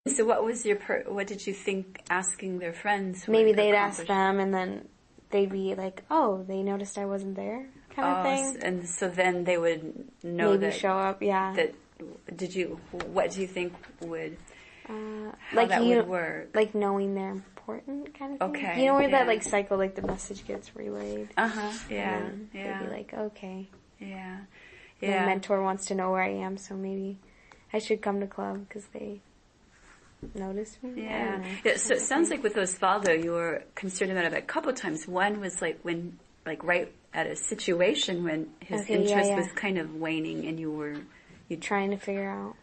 So what was what did you think asking their friends would Maybe they'd accomplish? ask them, and then they'd be like, "Oh, they noticed I wasn't there," kind of thing. And so then they would know Maybe that show up. Yeah. That what do you think would like that would work? Like knowing they're important, kind of thing. Okay. You know where that like cycle, like the message gets relayed. Yeah. They'd be like, okay. Yeah. My mentor wants to know where I am, so maybe I should come to club because they noticed me. Yeah. So it sounds like with Osvaldo, you were concerned about it a couple of times. One was like when, like right at a situation when his interest was kind of waning, and you trying to figure out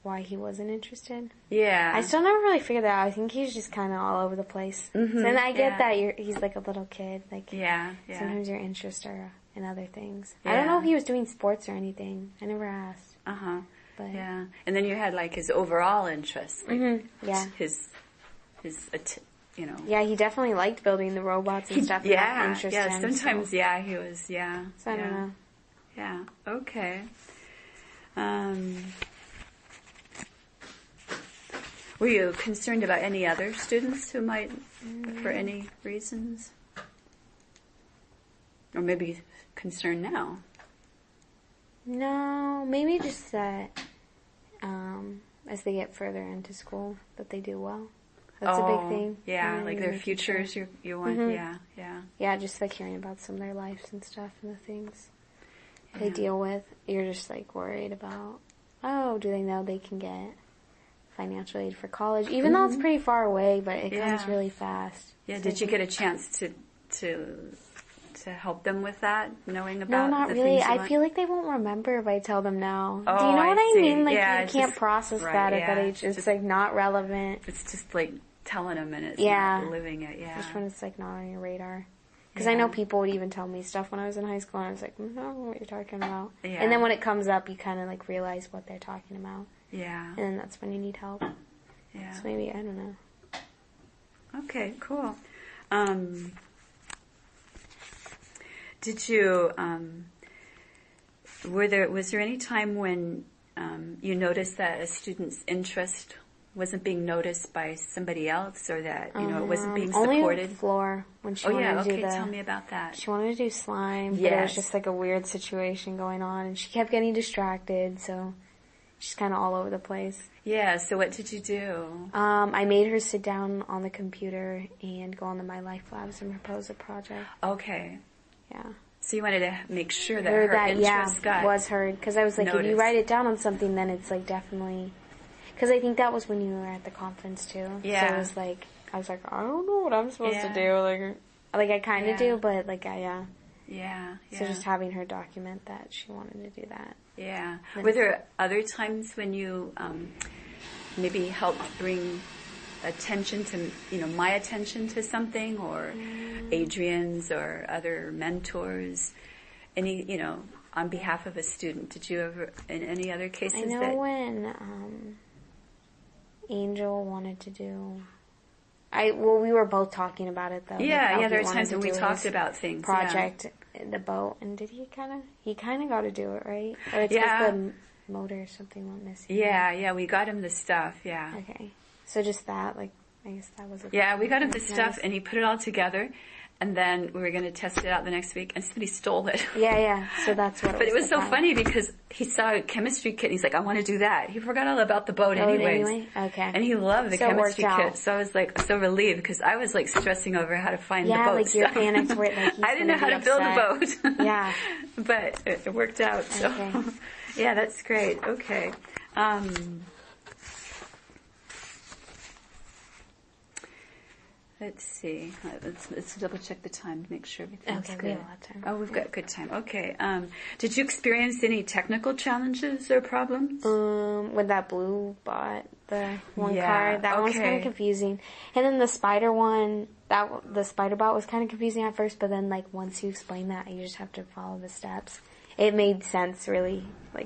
why he wasn't interested. Yeah. I still never really figured that out. I think he's just kind of all over the place. Mm-hmm. And I get that he's like a little kid. Like sometimes your interests are in other things. Yeah. I don't know if he was doing sports or anything. I never asked. But yeah. And then you had like his overall interest. Like his Yeah, he definitely liked building the robots and stuff. Yeah. Sometimes, he was, So I don't know. Yeah. Okay. Were you concerned about any other students who might, for any reasons? Or maybe concerned now? No, maybe just that as they get further into school, that they do well. That's a big thing. Yeah, like their futures, you want, Yeah, just like hearing about some of their lives and stuff and the things they deal with. You're just like worried about, do they know they can get financial aid for college? Even though it's pretty far away, but it comes really fast. Yeah, did you get a chance to help them with that, knowing about No, not the really. things you I want? feel like they won't remember if I tell them now. Oh, do you know what I see. mean? Like, you can't process that at that age. It's like not relevant. It's just like telling them and it's not living it, Just when it's like not on your radar. Because I know people would even tell me stuff when I was in high school, and I was like, I don't know what you're talking about. Yeah. And then when it comes up, you kind of like realize what they're talking about. Yeah. And then that's when you need help. Yeah. So maybe, I don't know. Okay, cool. Did you, was there any time when you noticed that a student's interest wasn't being noticed by somebody else, or that, it wasn't being supported? Only with Floor, when she wanted to do tell me about that. She wanted to do slime, but it was just like a weird situation going on, and she kept getting distracted, so she's kind of all over the place. Yeah, so what did you do? I made her sit down on the computer and go on the My Life Labs and propose a project. Okay. Yeah. So you wanted to make sure that her interest was heard, because I was like, if you write it down on something, then it's like definitely... Because I think that was when you were at the conference too. Yeah. So it was like, I was like, I don't know what I'm supposed to do. Like I kind of do, but like, Yeah. So just having her document that she wanted to do that. Yeah. Were there other times when you maybe helped bring attention to, my attention to something, or Adrian's or other mentors? Any, on behalf of a student, did you ever, in any other cases? I know when Angel wanted to do... we were both talking about it, though. Yeah, there were times when we talked about things. Project, the boat, and did he kind of got to do it, right? Or it's just the motor or something went missing. Yeah, we got him the stuff, yeah. Okay. So just that, I guess that was we got him the stuff, and he put it all together, and then we were going to test it out the next week, and somebody stole it. Yeah, so that's what But it was so funny, because he saw a chemistry kit, and he's like, I want to do that. He forgot all about the boat anyways. Anyway? Okay. And he loved the chemistry kit, so I was like so relieved, because I was like stressing over how to find the boat. Yeah, like your panics were like, I didn't know how to build a boat. Yeah. But it worked out, so. Okay. Yeah, that's great. Okay. Let's see. Let's double check the time to make sure everything's good. We have a lot of time. Oh, we've got good time. Okay. Did you experience any technical challenges or problems? With that blue bot, the one car, that one was kind of confusing. And then the spider one, the spider bot was kind of confusing at first, but then once you explain that, you just have to follow the steps. It made sense, really,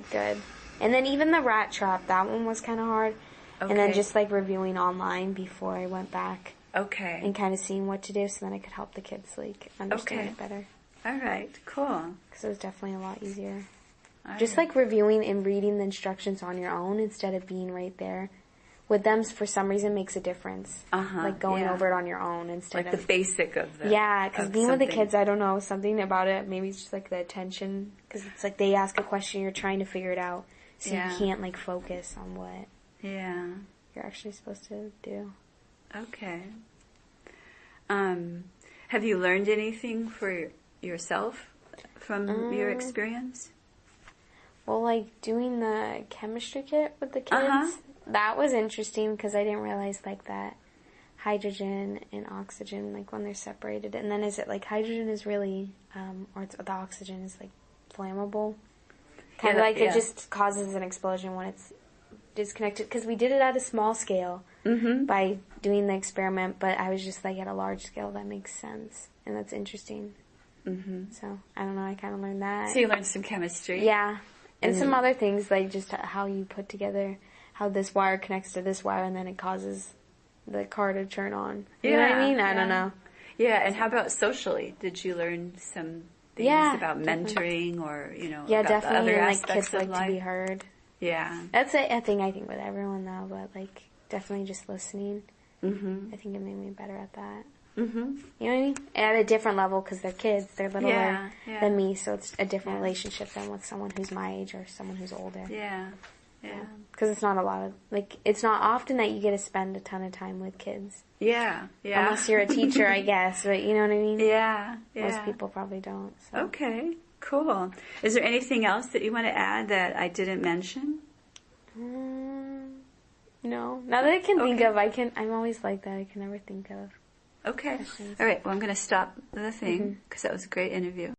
good. And then even the rat trap, that one was kind of hard. Okay. And then just reviewing online before I went back. Okay. And kind of seeing what to do, so then I could help the kids understand it better. All right. Cool. Because it was definitely a lot easier. All just right. reviewing and reading the instructions on your own instead of being right there with them, for some reason, makes a difference. Like going over it on your own instead of... Like the basic of the... Yeah, because being with the kids, I don't know, something about it, maybe it's just like the attention, because it's like they ask a question, you're trying to figure it out, so you can't like focus on what you're actually supposed to do. Okay. Have you learned anything for yourself from your experience? Well, like doing the chemistry kit with the kids, that was interesting because I didn't realize like that hydrogen and oxygen, like when they're separated, and then is it like hydrogen is really, or it's, the oxygen is like flammable? Kind of like it just causes an explosion when it's disconnected, because we did it at a small scale by doing the experiment, but I was just like at a large scale, that makes sense, and that's interesting. So, I don't know, I kind of learned that. So you learned some chemistry. Yeah. And some other things, like just how you put together, how this wire connects to this wire, and then it causes the car to turn on. You know what I mean? I don't know. Yeah, and how about socially? Did you learn some things about mentoring or, about definitely, the other and aspects like kids of like life? to be heard. Yeah. That's a thing I think with everyone though, but like definitely just listening. I think it made me better at that. You know what I mean? At a different level, because they're kids, they're littler than me, so it's a different relationship than with someone who's my age or someone who's older. Yeah. Because it's not a lot of, like, it's not often that you get to spend a ton of time with kids. Yeah. Unless you're a teacher, I guess, but you know what I mean? Yeah. Most people probably don't. So. Okay, cool. Is there anything else that you want to add that I didn't mention? No. Now that I can think of, I'm always like that. I can never think of. Okay. All right. Well, I'm going to stop the thing because that was a great interview.